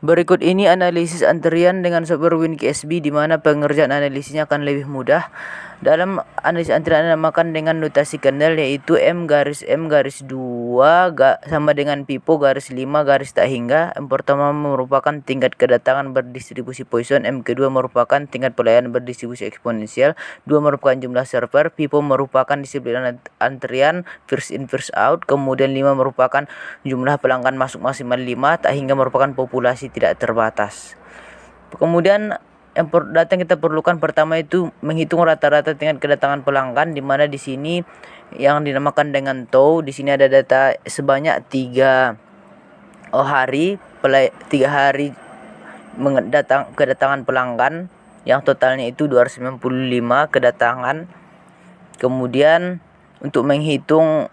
Berikut ini analisis antrian dengan software WinKSB di mana pengerjaan analisisnya akan lebih mudah. Dalam analisis antrian dinamakan dengan notasi kernel yaitu M+2 sama dengan pipo (5 garis tak hingga). Yang pertama merupakan tingkat kedatangan berdistribusi Poisson, M kedua merupakan tingkat pelayanan berdistribusi eksponensial, 2 merupakan jumlah server, pipo merupakan disiplin antrian first in first out, kemudian 5 merupakan jumlah pelanggan masuk maksimal 5, tak hingga merupakan populasi tidak terbatas. Kemudian data yang kita perlukan pertama itu menghitung rata-rata tingkat kedatangan pelanggan, di mana di sini yang dinamakan dengan TOW. Di sini ada data sebanyak 3 hari kedatangan pelanggan yang totalnya itu 295 kedatangan. Kemudian untuk menghitung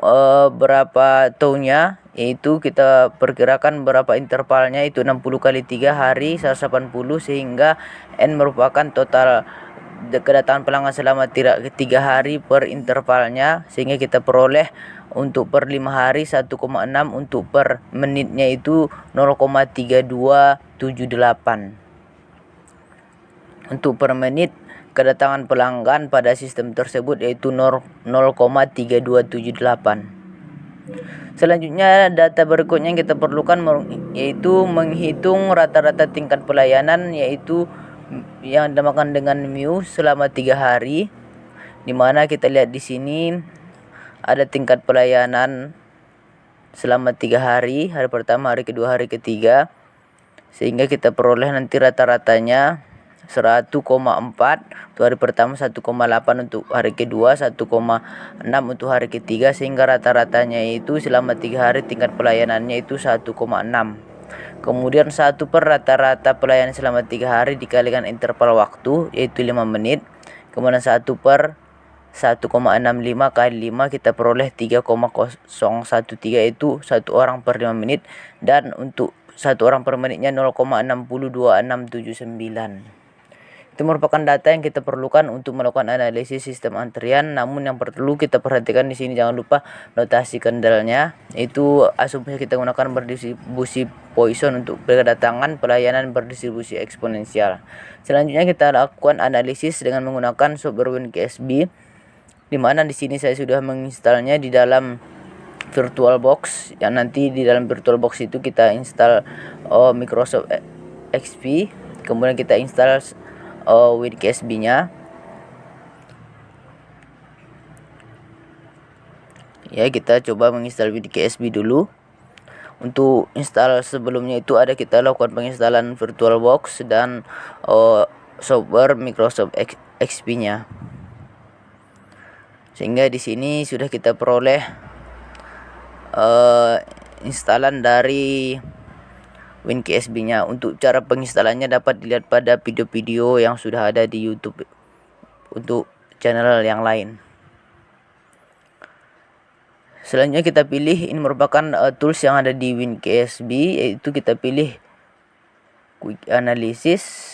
berapa TOW-nya, yaitu kita perkirakan berapa intervalnya, itu 60 kali 3 hari 180, sehingga N merupakan total kedatangan pelanggan selama 3 hari per intervalnya, sehingga kita peroleh untuk per 5 hari 1,6, untuk per menitnya itu 0,3278. Untuk per menit kedatangan pelanggan pada sistem tersebut yaitu 0,3278. Selanjutnya data berikutnya yang kita perlukan yaitu menghitung rata-rata tingkat pelayanan, yaitu yang dinamakan dengan mu selama 3 hari, di mana kita lihat di sini ada tingkat pelayanan selama 3 hari, hari pertama, hari kedua, hari ketiga, sehingga kita peroleh nanti rata-ratanya 100,4 untuk hari pertama, 1,8 untuk hari kedua, 1,6 untuk hari ketiga, sehingga rata-ratanya itu selama 3 hari tingkat pelayanannya itu 1,6. Kemudian 1 per rata-rata pelayanan selama 3 hari dikalikan interval waktu yaitu 5 menit. Kemudian 1 per 1,65 kali 5 kita peroleh 3,013, yaitu 1 orang per 5 menit, dan untuk 1 orang per menitnya 0,602679. Itu merupakan data yang kita perlukan untuk melakukan analisis sistem antrian. Namun yang perlu kita perhatikan di sini, jangan lupa notasi kendalnya, itu asumsi kita gunakan berdistribusi Poisson untuk kedatangan pelayanan berdistribusi eksponensial. Selanjutnya kita lakukan analisis dengan menggunakan software WinKSB, di mana di sini saya sudah menginstalnya di dalam VirtualBox. Yang nanti di dalam VirtualBox itu kita install Microsoft XP, kemudian kita install WinKSB-nya. Ya, kita coba menginstal WinKSB dulu. Untuk install sebelumnya itu kita lakukan penginstalan VirtualBox dan software Microsoft XP-nya. Sehingga di sini sudah kita peroleh instalan dari WinKSB-nya. Untuk cara penginstalannya dapat dilihat pada video-video yang sudah ada di YouTube untuk channel yang lain. Selanjutnya kita pilih, ini merupakan tools yang ada di WinKSB, yaitu kita pilih Quick Analysis.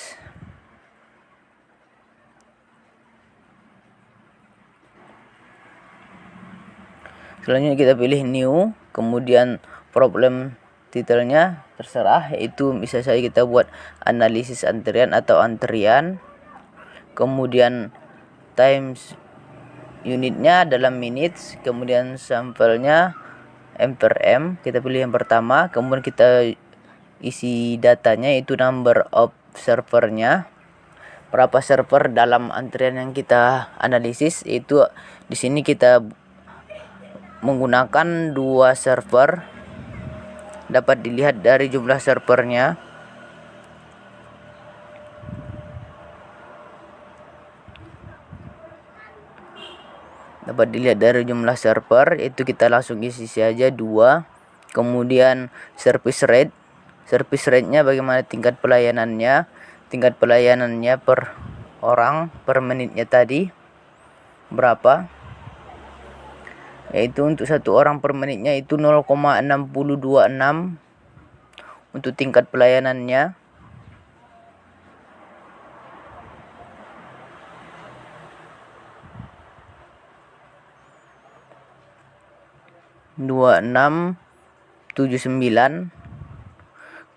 Selanjutnya kita pilih New, kemudian problem titelnya terserah, yaitu bisa saja kita buat analisis antrian atau antrian. Kemudian times unitnya dalam minutes, kemudian sampelnya M per M, kita pilih yang pertama. Kemudian kita isi datanya, itu number of servernya, berapa server dalam antrian yang kita analisis. Itu di sini kita menggunakan 2 server, dapat dilihat dari jumlah servernya. Dapat dilihat dari jumlah server, itu kita langsung isi saja 2. Kemudian service rate-nya bagaimana tingkat pelayanannya per orang per menitnya tadi berapa, yaitu untuk 1 orang per menitnya itu 0,6026 untuk tingkat pelayanannya.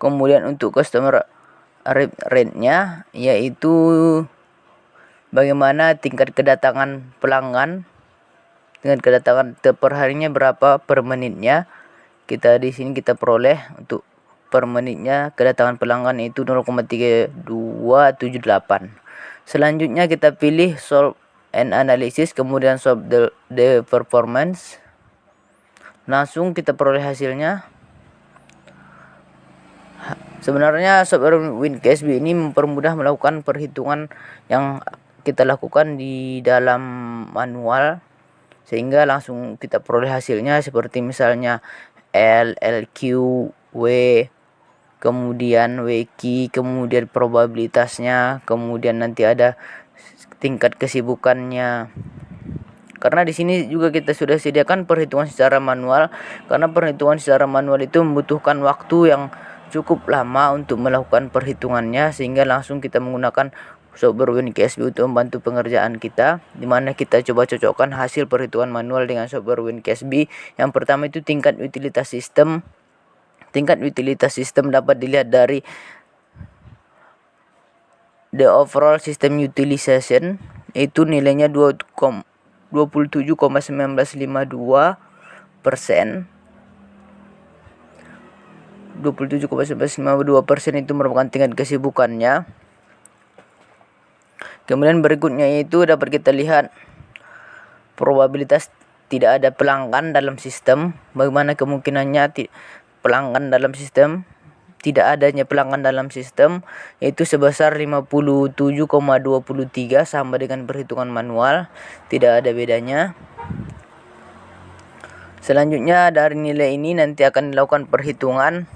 Kemudian untuk customer rate-nya yaitu bagaimana tingkat kedatangan pelanggan, tingkat kedatangan per harinya berapa, per menitnya. Kita di sini kita peroleh untuk per menitnya kedatangan pelanggan itu 0,3278. Selanjutnya kita pilih solve and analysis, kemudian solve the performance. Langsung kita peroleh hasilnya. Sebenarnya software WinKSB ini mempermudah melakukan perhitungan yang kita lakukan di dalam manual, sehingga langsung kita peroleh hasilnya seperti misalnya L, LQ, W, kemudian WQ, kemudian probabilitasnya, kemudian nanti ada tingkat kesibukannya. Karena di sini juga kita sudah sediakan perhitungan secara manual, karena perhitungan secara manual itu membutuhkan waktu yang cukup lama untuk melakukan perhitungannya, sehingga langsung kita menggunakan software WinKSB untuk membantu pengerjaan kita, di mana kita coba cocokkan hasil perhitungan manual dengan software WinKSB. Yang pertama itu tingkat utilitas sistem. Tingkat utilitas sistem dapat dilihat dari the overall system utilization, itu nilainya 27,1952%. 27,1952% itu merupakan tingkat kesibukannya. Kemudian berikutnya itu dapat kita lihat probabilitas tidak ada pelanggan dalam sistem. Bagaimana kemungkinannya pelanggan dalam sistem? Tidak adanya pelanggan dalam sistem yaitu sebesar 57,23, sama dengan perhitungan manual, tidak ada bedanya. Selanjutnya dari nilai ini nanti akan dilakukan perhitungan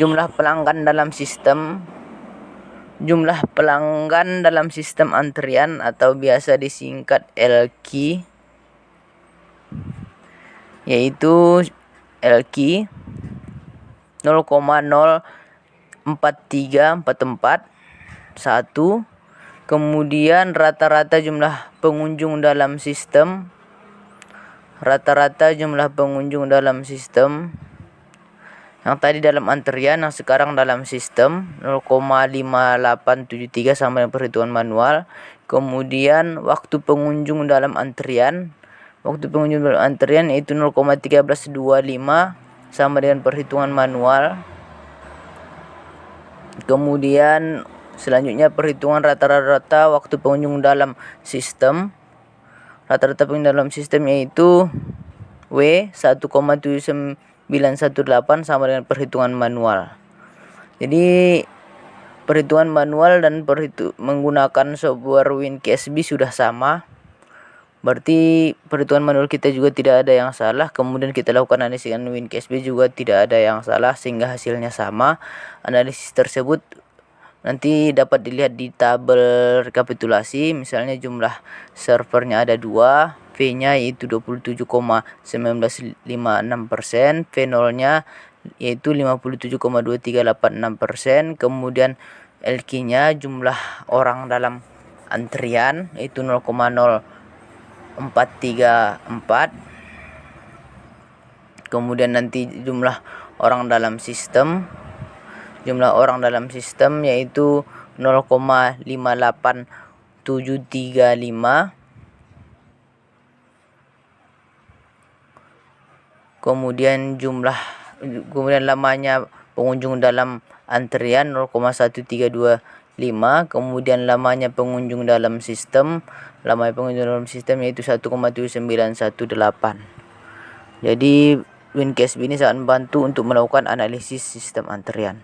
jumlah pelanggan dalam sistem, antrian atau biasa disingkat LQ, yaitu LQ 0,04344 Kemudian rata-rata jumlah pengunjung dalam sistem, yang tadi dalam antrian, yang sekarang dalam sistem 0,5873 sama dengan perhitungan manual. Kemudian waktu pengunjung dalam antrian yaitu 0,1325 sama dengan perhitungan manual. Kemudian selanjutnya perhitungan rata-rata waktu pengunjung dalam sistem. Rata-rata pengunjung dalam sistem yaitu W 1,7918 sama dengan perhitungan manual. Jadi perhitungan manual dan menggunakan software WinKSB sudah sama. Berarti perhitungan manual kita juga tidak ada yang salah. Kemudian kita lakukan analisis dengan WinKSB juga tidak ada yang salah, sehingga hasilnya sama. Analisis tersebut nanti dapat dilihat di tabel rekapitulasi. Misalnya jumlah servernya ada 2, V-nya yaitu 27,1956%, V0-nya yaitu 57,2386%. Kemudian LQ-nya jumlah orang dalam antrian yaitu 0,0434. Kemudian nanti jumlah orang dalam sistem yaitu 0,58735. Kemudian lamanya pengunjung dalam antrian 0,1325. Kemudian lamanya pengunjung dalam sistem yaitu 1,7918. Jadi WinKSB ini sangat membantu untuk melakukan analisis sistem antrian.